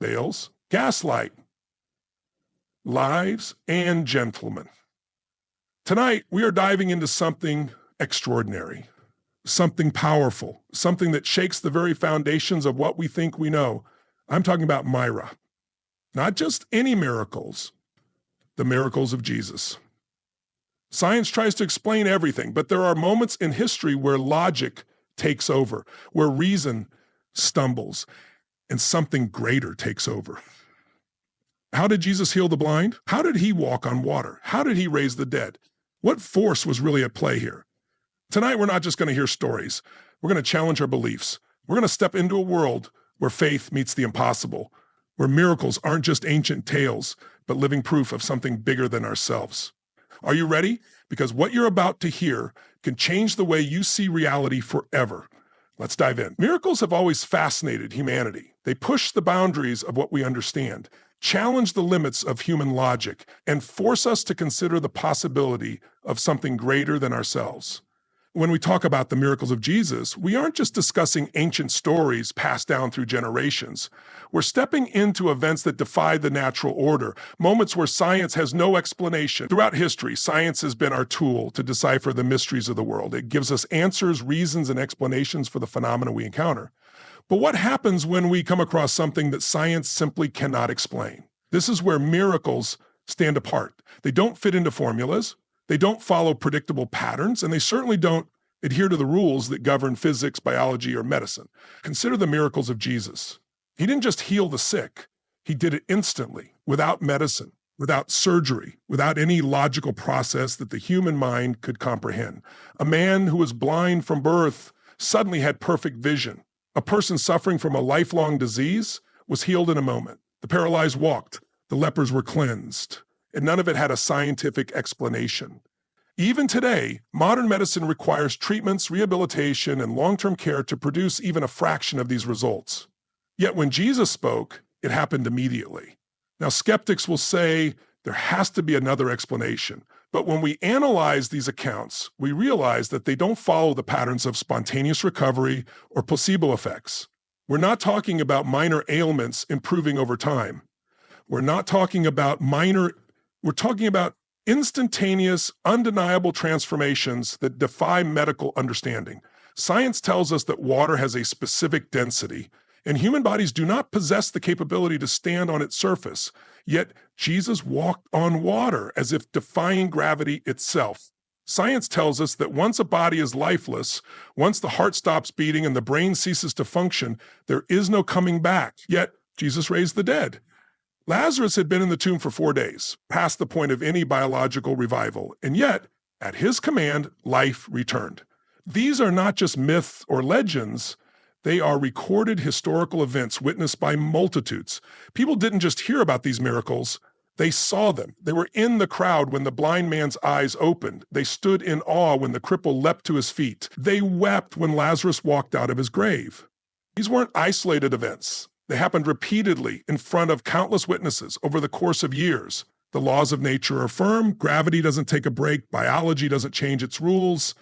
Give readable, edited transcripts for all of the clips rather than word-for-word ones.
veils, gaslight, lives, and gentlemen. Tonight, we are diving into something extraordinary, something powerful, something that shakes the very foundations of what we think we know. I'm talking about Myra. Not just any miracles, the miracles of Jesus. Science tries to explain everything, but there are moments in history where logic takes over, where reason stumbles, and something greater takes over. How did Jesus heal the blind? How did he walk on water? How did he raise the dead? What force was really at play here? Tonight, we're not just going to hear stories. We're going to challenge our beliefs. We're going to step into a world where faith meets the impossible, where miracles aren't just ancient tales, but living proof of something bigger than ourselves. Are you ready? Because what you're about to hear can change the way you see reality forever. Let's dive in. Miracles have always fascinated humanity. They push the boundaries of what we understand, challenge the limits of human logic, and force us to consider the possibility of something greater than ourselves. When we talk about the miracles of Jesus, we aren't just discussing ancient stories passed down through generations. We're stepping into events that defy the natural order, moments where science has no explanation. Throughout history, science has been our tool to decipher the mysteries of the world. It gives us answers, reasons, and explanations for the phenomena we encounter. But what happens when we come across something that science simply cannot explain? This is where miracles stand apart. They don't fit into formulas. They don't follow predictable patterns, and they certainly don't adhere to the rules that govern physics, biology, or medicine. Consider the miracles of Jesus. He didn't just heal the sick. He did it instantly, without medicine, without surgery, without any logical process that the human mind could comprehend. A man who was blind from birth suddenly had perfect vision. A person suffering from a lifelong disease was healed in a moment. The paralyzed walked. The lepers were cleansed. And none of it had a scientific explanation. Even today, modern medicine requires treatments, rehabilitation, and long-term care to produce even a fraction of these results. Yet when Jesus spoke, it happened immediately. Now, skeptics will say there has to be another explanation. But when we analyze these accounts, we realize that they don't follow the patterns of spontaneous recovery or placebo effects. We're not talking about minor ailments improving over time. We're talking about instantaneous, undeniable transformations that defy medical understanding. Science tells us that water has a specific density, and human bodies do not possess the capability to stand on its surface. Yet Jesus walked on water as if defying gravity itself. Science tells us that once a body is lifeless, once the heart stops beating and the brain ceases to function, there is no coming back. Yet Jesus raised the dead. Lazarus had been in the tomb for 4 days, past the point of any biological revival, and yet, at his command, life returned. These are not just myths or legends, they are recorded historical events witnessed by multitudes. People didn't just hear about these miracles, they saw them. They were in the crowd when the blind man's eyes opened. They stood in awe when the cripple leapt to his feet. They wept when Lazarus walked out of his grave. These weren't isolated events. They happened repeatedly in front of countless witnesses over the course of years. The laws of nature are firm, gravity doesn't take a break, biology doesn't change its rules.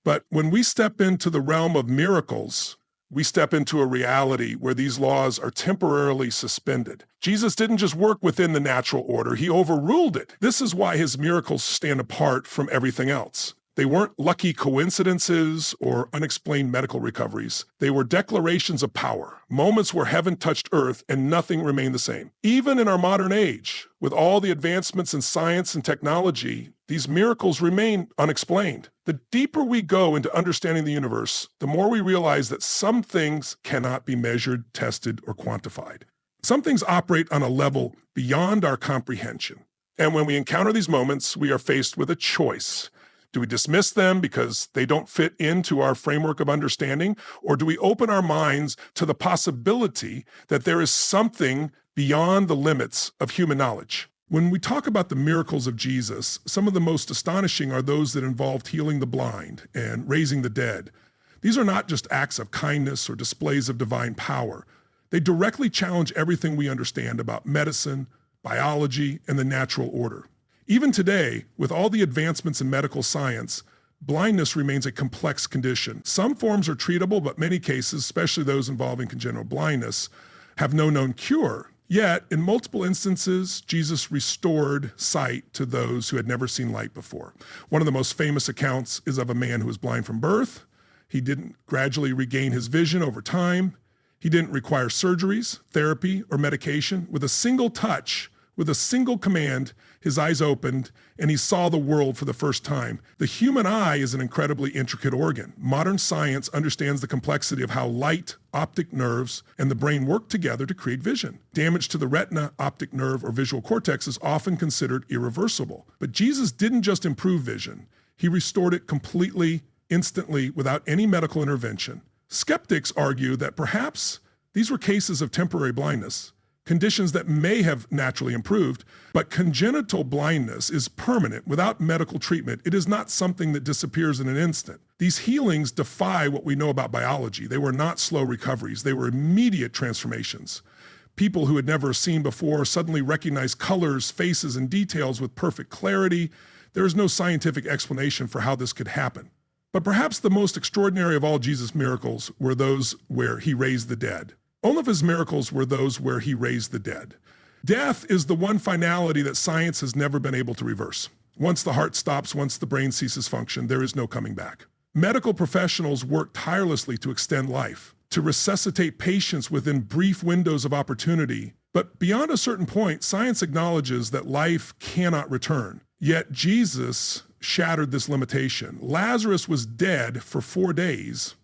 But when we step into the realm of miracles, we step into a reality where these laws are temporarily suspended. Jesus didn't just work within the natural order, he overruled it. This is why his miracles stand apart from everything else. They weren't lucky coincidences or unexplained medical recoveries. They were declarations of power, moments where heaven touched earth and nothing remained the same. Even in our modern age, with all the advancements in science and technology, these miracles remain unexplained. The deeper we go into understanding the universe, the more we realize that some things cannot be measured, tested, or quantified. Some things operate on a level beyond our comprehension. And when we encounter these moments, we are faced with a choice. Do we dismiss them because they don't fit into our framework of understanding? Or do we open our minds to the possibility that there is something beyond the limits of human knowledge? When we talk about the miracles of Jesus, some of the most astonishing are those that involved healing the blind and raising the dead. These are not just acts of kindness or displays of divine power. They directly challenge everything we understand about medicine, biology, and the natural order. Even today, with all the advancements in medical science, blindness remains a complex condition. Some forms are treatable, but many cases, especially those involving congenital blindness, have no known cure. Yet, in multiple instances, Jesus restored sight to those who had never seen light before. One of the most famous accounts is of a man who was blind from birth. He didn't gradually regain his vision over time. He didn't require surgeries, therapy, or medication. With a single touch, with a single command, his eyes opened and he saw the world for the first time. The human eye is an incredibly intricate organ. Modern science understands the complexity of how light, optic nerves, and the brain work together to create vision. Damage to the retina, optic nerve, or visual cortex is often considered irreversible. But Jesus didn't just improve vision. He restored it completely, instantly, without any medical intervention. Skeptics argue that perhaps these were cases of temporary blindness, conditions that may have naturally improved, but congenital blindness is permanent without medical treatment. It is not something that disappears in an instant. These healings defy what we know about biology. They were not slow recoveries. They were immediate transformations. People who had never seen before suddenly recognized colors, faces, and details with perfect clarity. There is no scientific explanation for how this could happen. But perhaps the most extraordinary of all Jesus' miracles were those where he raised the dead. All of his miracles were those where he raised the dead. Death is the one finality that science has never been able to reverse. Once the heart stops, once the brain ceases function, there is no coming back. Medical professionals work tirelessly to extend life, to resuscitate patients within brief windows of opportunity. But beyond a certain point, science acknowledges that life cannot return. Yet Jesus shattered this limitation. Lazarus was dead for 4 days.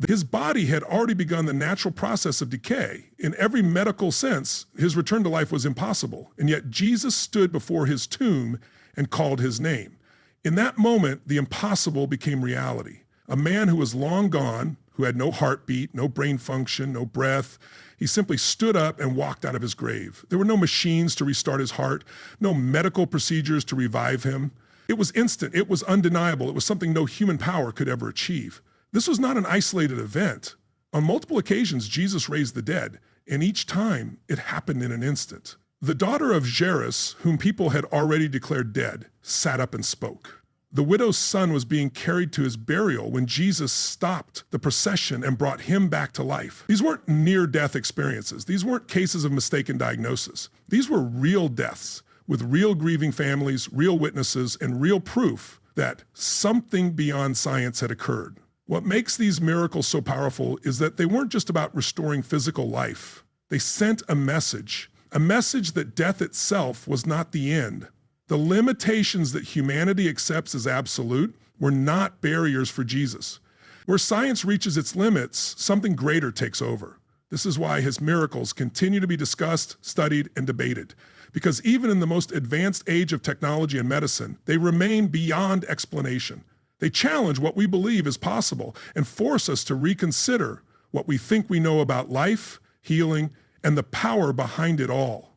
His body had already begun the natural process of decay. In every medical sense, his return to life was impossible. And yet Jesus stood before his tomb and called his name. In that moment, the impossible became reality. A man who was long gone, who had no heartbeat, no brain function, no breath, he simply stood up and walked out of his grave. There were no machines to restart his heart, no medical procedures to revive him. It was instant, it was undeniable, it was something no human power could ever achieve. This was not an isolated event. On multiple occasions, Jesus raised the dead, and each time it happened in an instant. The daughter of Jairus, whom people had already declared dead, sat up and spoke. The widow's son was being carried to his burial when Jesus stopped the procession and brought him back to life. These weren't near-death experiences. These weren't cases of mistaken diagnosis. These were real deaths with real grieving families, real witnesses, and real proof that something beyond science had occurred. What makes these miracles so powerful is that they weren't just about restoring physical life. They sent a message that death itself was not the end. The limitations that humanity accepts as absolute were not barriers for Jesus. Where science reaches its limits, something greater takes over. This is why his miracles continue to be discussed, studied, and debated. Because even in the most advanced age of technology and medicine, they remain beyond explanation. They challenge what we believe is possible and force us to reconsider what we think we know about life, healing, and the power behind it all.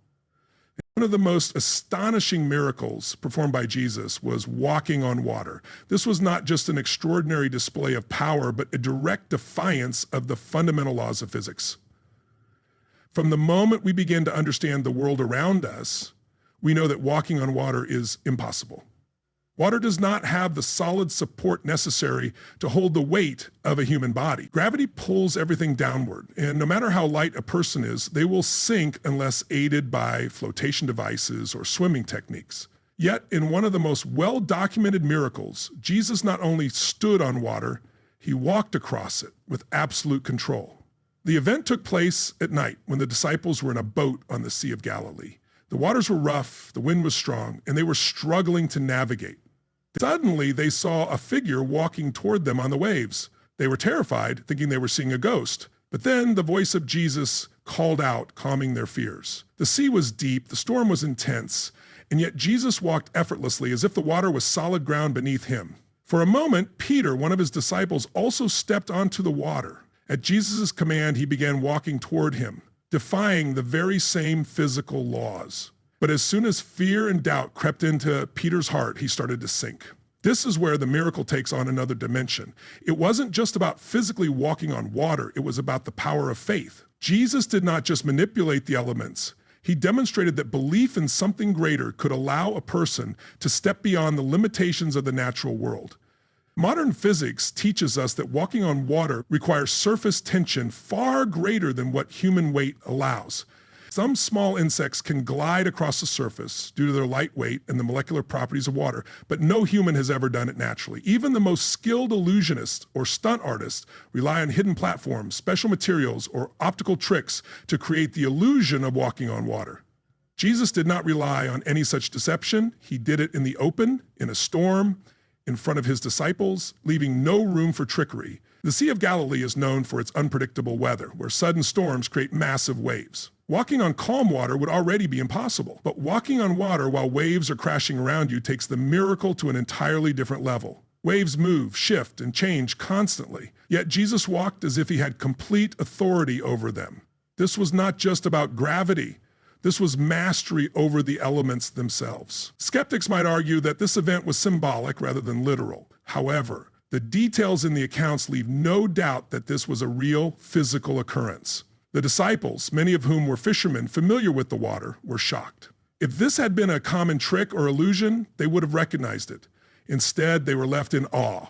One of the most astonishing miracles performed by Jesus was walking on water. This was not just an extraordinary display of power, but a direct defiance of the fundamental laws of physics. From the moment we begin to understand the world around us, we know that walking on water is impossible. Water does not have the solid support necessary to hold the weight of a human body. Gravity pulls everything downward, and no matter how light a person is, they will sink unless aided by flotation devices or swimming techniques. Yet, in one of the most well-documented miracles, Jesus not only stood on water, he walked across it with absolute control. The event took place at night when the disciples were in a boat on the Sea of Galilee. The waters were rough, the wind was strong, and they were struggling to navigate. Suddenly, they saw a figure walking toward them on the waves. They were terrified, thinking they were seeing a ghost. But then the voice of Jesus called out, calming their fears. The sea was deep, the storm was intense, and yet Jesus walked effortlessly as if the water was solid ground beneath him. For a moment, Peter, one of his disciples, also stepped onto the water. At Jesus' command, he began walking toward him, defying the very same physical laws. But as soon as fear and doubt crept into Peter's heart, he started to sink. This is where the miracle takes on another dimension. It wasn't just about physically walking on water, it was about the power of faith. Jesus did not just manipulate the elements. He demonstrated that belief in something greater could allow a person to step beyond the limitations of the natural world. Modern physics teaches us that walking on water requires surface tension far greater than what human weight allows. Some small insects can glide across the surface due to their light weight and the molecular properties of water, but no human has ever done it naturally. Even the most skilled illusionists or stunt artists rely on hidden platforms, special materials, or optical tricks to create the illusion of walking on water. Jesus did not rely on any such deception. He did it in the open, in a storm, in front of his disciples, leaving no room for trickery. The Sea of Galilee is known for its unpredictable weather, where sudden storms create massive waves. Walking on calm water would already be impossible, but walking on water while waves are crashing around you takes the miracle to an entirely different level. Waves move, shift, and change constantly, yet Jesus walked as if he had complete authority over them. This was not just about gravity. This was mastery over the elements themselves. Skeptics might argue that this event was symbolic rather than literal. However, the details in the accounts leave no doubt that this was a real physical occurrence. The disciples, many of whom were fishermen familiar with the water, were shocked. If this had been a common trick or illusion, they would have recognized it. Instead, they were left in awe,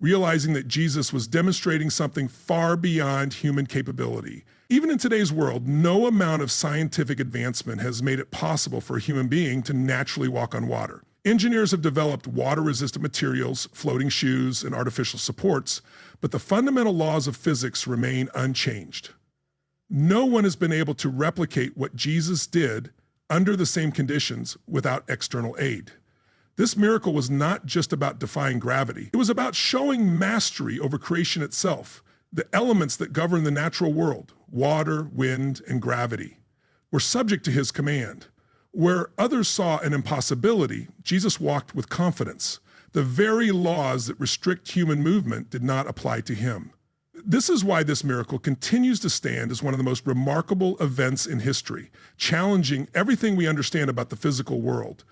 realizing that Jesus was demonstrating something far beyond human capability. Even in today's world, no amount of scientific advancement has made it possible for a human being to naturally walk on water. Engineers have developed water-resistant materials, floating shoes, and artificial supports, but the fundamental laws of physics remain unchanged. No one has been able to replicate what Jesus did under the same conditions without external aid. This miracle was not just about defying gravity. It was about showing mastery over creation itself. The elements that govern the natural world, water, wind, and gravity, were subject to his command. Where others saw an impossibility, Jesus walked with confidence. The very laws that restrict human movement did not apply to him. This is why this miracle continues to stand as one of the most remarkable events in history, challenging everything we understand about the physical world.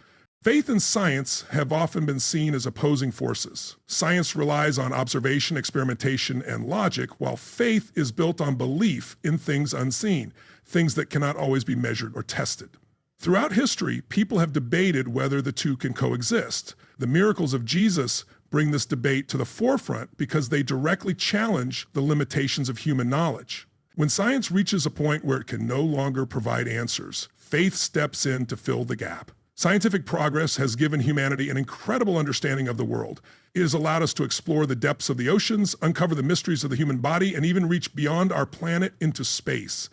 Faith and science have often been seen as opposing forces. Science relies on observation, experimentation, and logic, while faith is built on belief in things unseen, things that cannot always be measured or tested. Throughout history, people have debated whether the two can coexist. The miracles of Jesus bring this debate to the forefront because they directly challenge the limitations of human knowledge. When science reaches a point where it can no longer provide answers, faith steps in to fill the gap. Scientific progress has given humanity an incredible understanding of the world. It has allowed us to explore the depths of the oceans, uncover the mysteries of the human body, and even reach beyond our planet into space.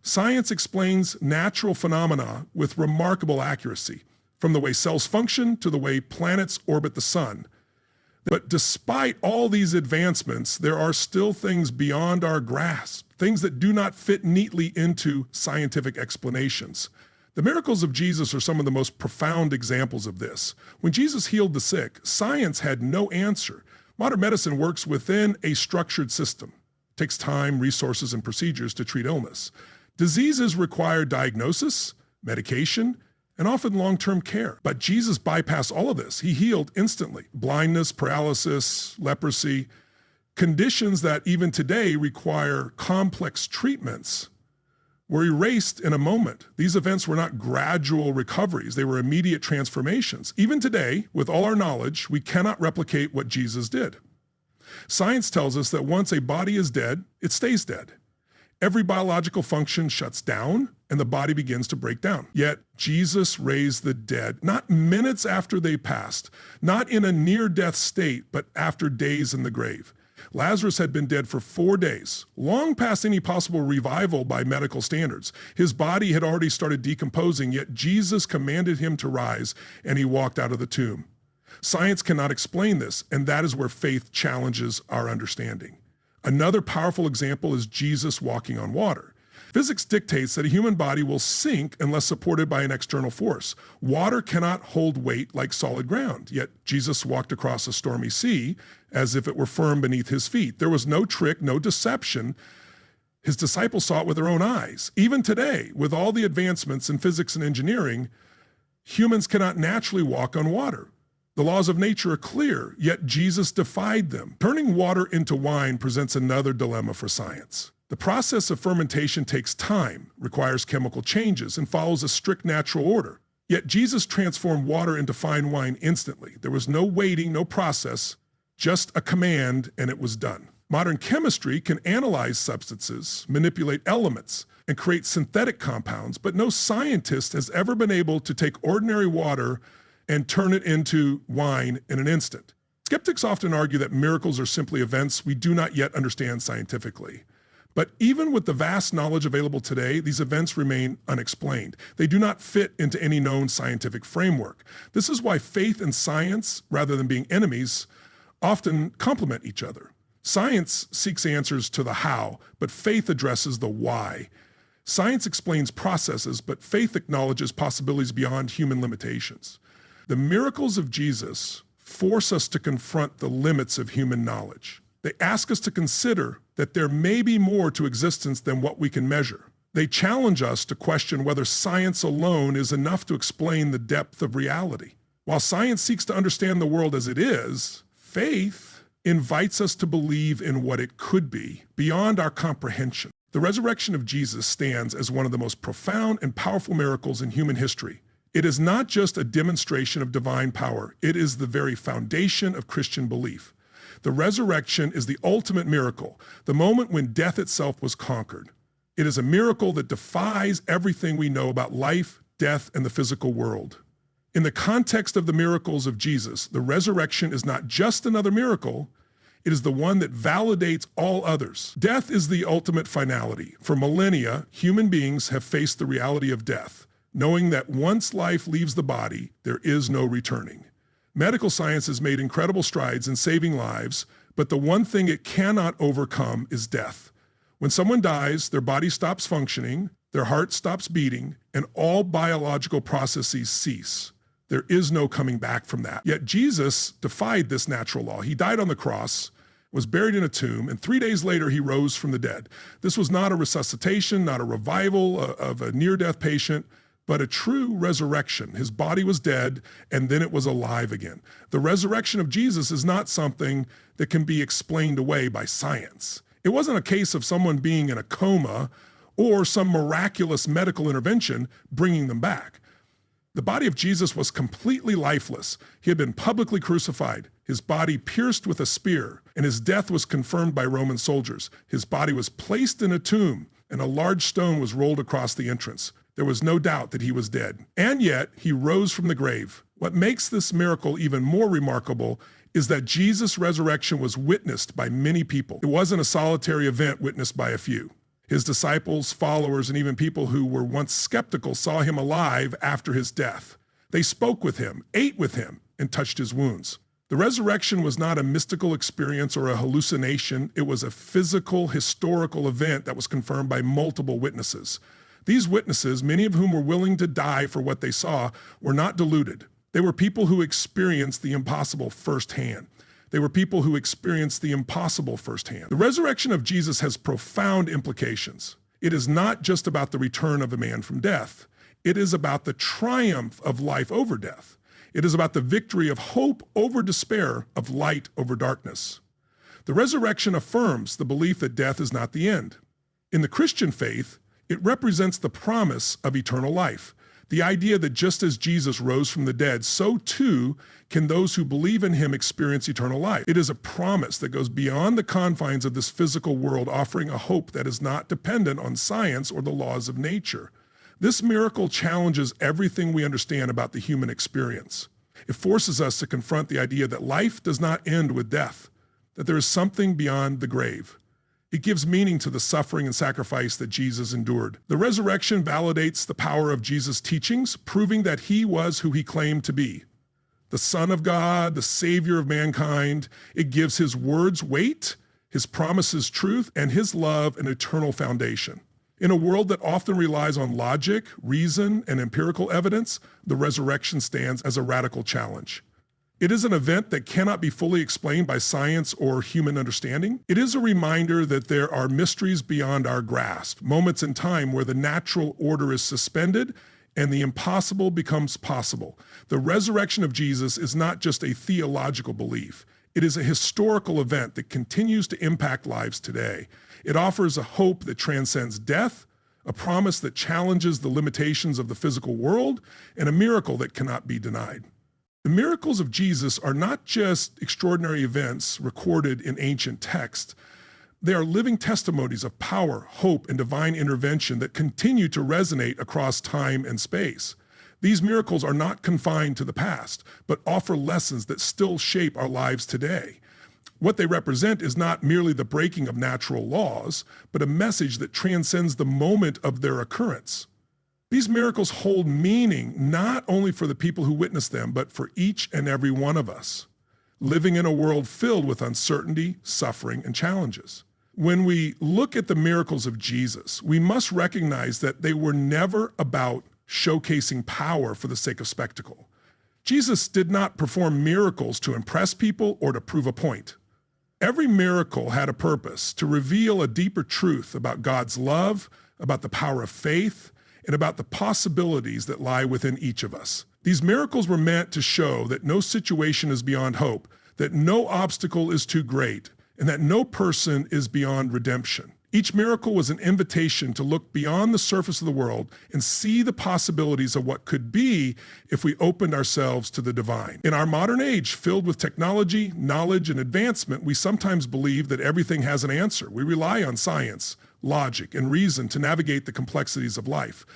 Science explains natural phenomena with remarkable accuracy, from the way cells function to the way planets orbit the sun. But despite all these advancements, there are still things beyond our grasp, things that do not fit neatly into scientific explanations. The miracles of Jesus are some of the most profound examples of this. When Jesus healed the sick, science had no answer. Modern medicine works within a structured system. It takes time, resources, and procedures to treat illness. Diseases require diagnosis, medication, and often long-term care. But Jesus bypassed all of this. He healed instantly. Blindness, paralysis, leprosy, conditions that even today require complex treatments, were erased in a moment. These events were not gradual recoveries. They were immediate transformations. Even today, with all our knowledge, we cannot replicate what Jesus did. Science tells us that once a body is dead, it stays dead. Every biological function shuts down and the body begins to break down. Yet Jesus raised the dead, not minutes after they passed, not in a near-death state, but after days in the grave. Lazarus had been dead for 4 days, long past any possible revival by medical standards. His body had already started decomposing, yet Jesus commanded him to rise, and he walked out of the tomb. Science cannot explain this, and that is where faith challenges our understanding. Another powerful example is Jesus walking on water. Physics dictates that a human body will sink unless supported by an external force. Water cannot hold weight like solid ground, yet Jesus walked across a stormy sea as if it were firm beneath his feet. There was no trick, no deception. His disciples saw it with their own eyes. Even today, with all the advancements in physics and engineering, humans cannot naturally walk on water. The laws of nature are clear, yet Jesus defied them. Turning water into wine presents another dilemma for science. The process of fermentation takes time, requires chemical changes, and follows a strict natural order. Yet Jesus transformed water into fine wine instantly. There was no waiting, no process, just a command, and it was done. Modern chemistry can analyze substances, manipulate elements, and create synthetic compounds, but no scientist has ever been able to take ordinary water and turn it into wine in an instant. Skeptics often argue that miracles are simply events we do not yet understand scientifically. But even with the vast knowledge available today, these events remain unexplained. They do not fit into any known scientific framework. This is why faith and science, rather than being enemies, often complement each other. Science seeks answers to the how, but faith addresses the why. Science explains processes, but faith acknowledges possibilities beyond human limitations. The miracles of Jesus force us to confront the limits of human knowledge. They ask us to consider that there may be more to existence than what we can measure. They challenge us to question whether science alone is enough to explain the depth of reality. While science seeks to understand the world as it is, faith invites us to believe in what it could be, beyond our comprehension. The resurrection of Jesus stands as one of the most profound and powerful miracles in human history. It is not just a demonstration of divine power, it is the very foundation of Christian belief. The resurrection is the ultimate miracle, the moment when death itself was conquered. It is a miracle that defies everything we know about life, death, and the physical world. In the context of the miracles of Jesus, the resurrection is not just another miracle, it is the one that validates all others. Death is the ultimate finality. For millennia, human beings have faced the reality of death, knowing that once life leaves the body, there is no returning. Medical science has made incredible strides in saving lives, but the one thing it cannot overcome is death. When someone dies, their body stops functioning, their heart stops beating, and all biological processes cease. There is no coming back from that. Yet Jesus defied this natural law. He died on the cross, was buried in a tomb, and 3 days later he rose from the dead. This was not a resuscitation, not a revival of a near-death patient, but a true resurrection. His body was dead, and then it was alive again. The resurrection of Jesus is not something that can be explained away by science. It wasn't a case of someone being in a coma or some miraculous medical intervention bringing them back. The body of Jesus was completely lifeless. He had been publicly crucified, his body pierced with a spear, and his death was confirmed by Roman soldiers. His body was placed in a tomb, and a large stone was rolled across the entrance. There was no doubt that he was dead. And yet, he rose from the grave. What makes this miracle even more remarkable is that Jesus' resurrection was witnessed by many people. It wasn't a solitary event witnessed by a few. His disciples, followers, and even people who were once skeptical saw him alive after his death. They spoke with him, ate with him, and touched his wounds. The resurrection was not a mystical experience or a hallucination. It was a physical, historical event that was confirmed by multiple witnesses. These witnesses, many of whom were willing to die for what they saw, were not deluded. They were people who experienced the impossible firsthand. They were people who experienced the impossible firsthand. The resurrection of Jesus has profound implications. It is not just about the return of a man from death. It is about the triumph of life over death. It is about the victory of hope over despair, of light over darkness. The resurrection affirms the belief that death is not the end. In the Christian faith, it represents the promise of eternal life. The idea that just as Jesus rose from the dead, so too can those who believe in him experience eternal life. It is a promise that goes beyond the confines of this physical world, offering a hope that is not dependent on science or the laws of nature. This miracle challenges everything we understand about the human experience. It forces us to confront the idea that life does not end with death, that there is something beyond the grave. It gives meaning to the suffering and sacrifice that Jesus endured. The resurrection validates the power of Jesus' teachings, proving that he was who he claimed to be, the Son of God, the Savior of mankind. It gives his words weight, his promises truth, and his love an eternal foundation. In a world that often relies on logic, reason, and empirical evidence, the resurrection stands as a radical challenge. It is an event that cannot be fully explained by science or human understanding. It is a reminder that there are mysteries beyond our grasp, moments in time where the natural order is suspended and the impossible becomes possible. The resurrection of Jesus is not just a theological belief. It is a historical event that continues to impact lives today. It offers a hope that transcends death, a promise that challenges the limitations of the physical world, and a miracle that cannot be denied. The miracles of Jesus are not just extraordinary events recorded in ancient texts, They are living testimonies of power, hope, and divine intervention that continue to resonate across time and space. These miracles are not confined to the past, but offer lessons that still shape our lives today. What they represent is not merely the breaking of natural laws, but a message that transcends the moment of their occurrence. These miracles hold meaning not only for the people who witness them, but for each and every one of us, living in a world filled with uncertainty, suffering, and challenges. When we look at the miracles of Jesus, we must recognize that they were never about showcasing power for the sake of spectacle. Jesus did not perform miracles to impress people or to prove a point. Every miracle had a purpose: to reveal a deeper truth about God's love, about the power of faith, and about the possibilities that lie within each of us. These miracles were meant to show that no situation is beyond hope, that no obstacle is too great, and that no person is beyond redemption. Each miracle was an invitation to look beyond the surface of the world and see the possibilities of what could be if we opened ourselves to the divine. In our modern age, filled with technology, knowledge, and advancement, we sometimes believe that everything has an answer. We rely on science, logic, and reason to navigate the complexities of life.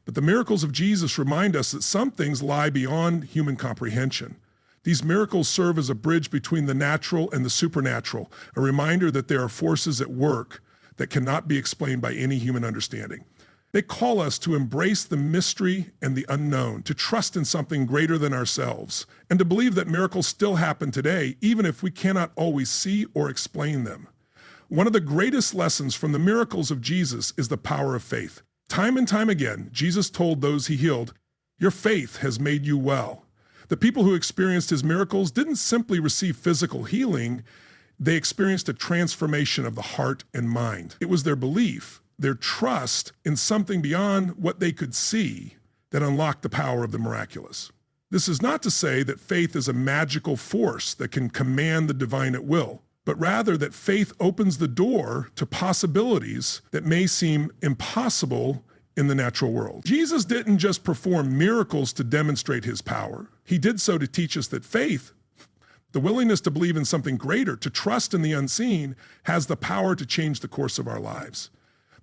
But the miracles of Jesus remind us that some things lie beyond human comprehension. These miracles serve as a bridge between the natural and the supernatural, a reminder that there are forces at work that cannot be explained by any human understanding. They call us to embrace the mystery and the unknown, to trust in something greater than ourselves, and to believe that miracles still happen today, even if we cannot always see or explain them. One of the greatest lessons from the miracles of Jesus is the power of faith. Time and time again, Jesus told those he healed, "Your faith has made you well." The people who experienced his miracles didn't simply receive physical healing, they experienced a transformation of the heart and mind. It was their belief, their trust in something beyond what they could see, that unlocked the power of the miraculous. This is not to say that faith is a magical force that can command the divine at will, but rather that faith opens the door to possibilities that may seem impossible in the natural world. Jesus didn't just perform miracles to demonstrate his power. He did so to teach us that faith, the willingness to believe in something greater, to trust in the unseen, has the power to change the course of our lives.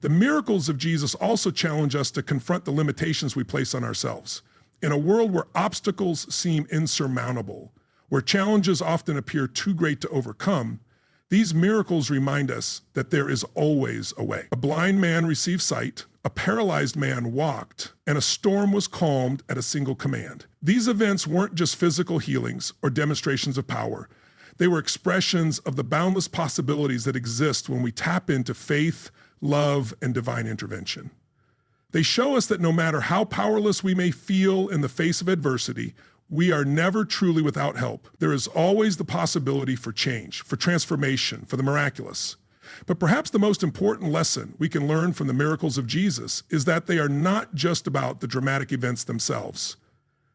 The miracles of Jesus also challenge us to confront the limitations we place on ourselves. In a world where obstacles seem insurmountable, where challenges often appear too great to overcome, these miracles remind us that there is always a way. A blind man received sight, a paralyzed man walked, and a storm was calmed at a single command. These events weren't just physical healings or demonstrations of power. They were expressions of the boundless possibilities that exist when we tap into faith, love, and divine intervention. They show us that no matter how powerless we may feel in the face of adversity, we are never truly without help. There is always the possibility for change, for transformation, for the miraculous. But perhaps the most important lesson we can learn from the miracles of Jesus is that they are not just about the dramatic events themselves.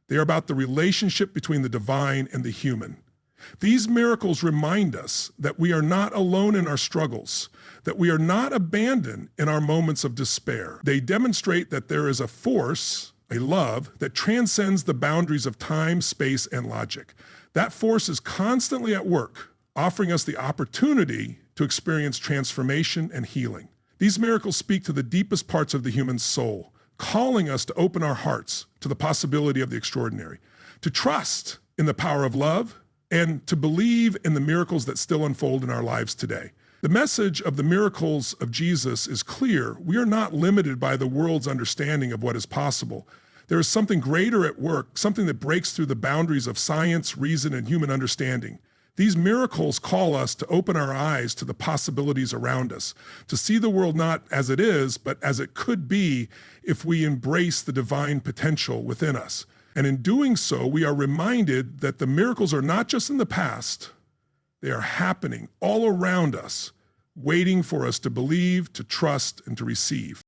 They are about the relationship between the divine and the human. These miracles remind us that we are not alone in our struggles, that we are not abandoned in our moments of despair. They demonstrate that there is a force, a love, that transcends the boundaries of time, space, and logic. That force is constantly at work, offering us the opportunity to experience transformation and healing. These miracles speak to the deepest parts of the human soul, calling us to open our hearts to the possibility of the extraordinary, to trust in the power of love, and to believe in the miracles that still unfold in our lives today. The message of the miracles of Jesus is clear. We are not limited by the world's understanding of what is possible. There is something greater at work, something that breaks through the boundaries of science, reason, and human understanding. These miracles call us to open our eyes to the possibilities around us, to see the world not as it is, but as it could be if we embrace the divine potential within us. And in doing so, we are reminded that the miracles are not just in the past, they are happening all around us, waiting for us to believe, to trust, and to receive.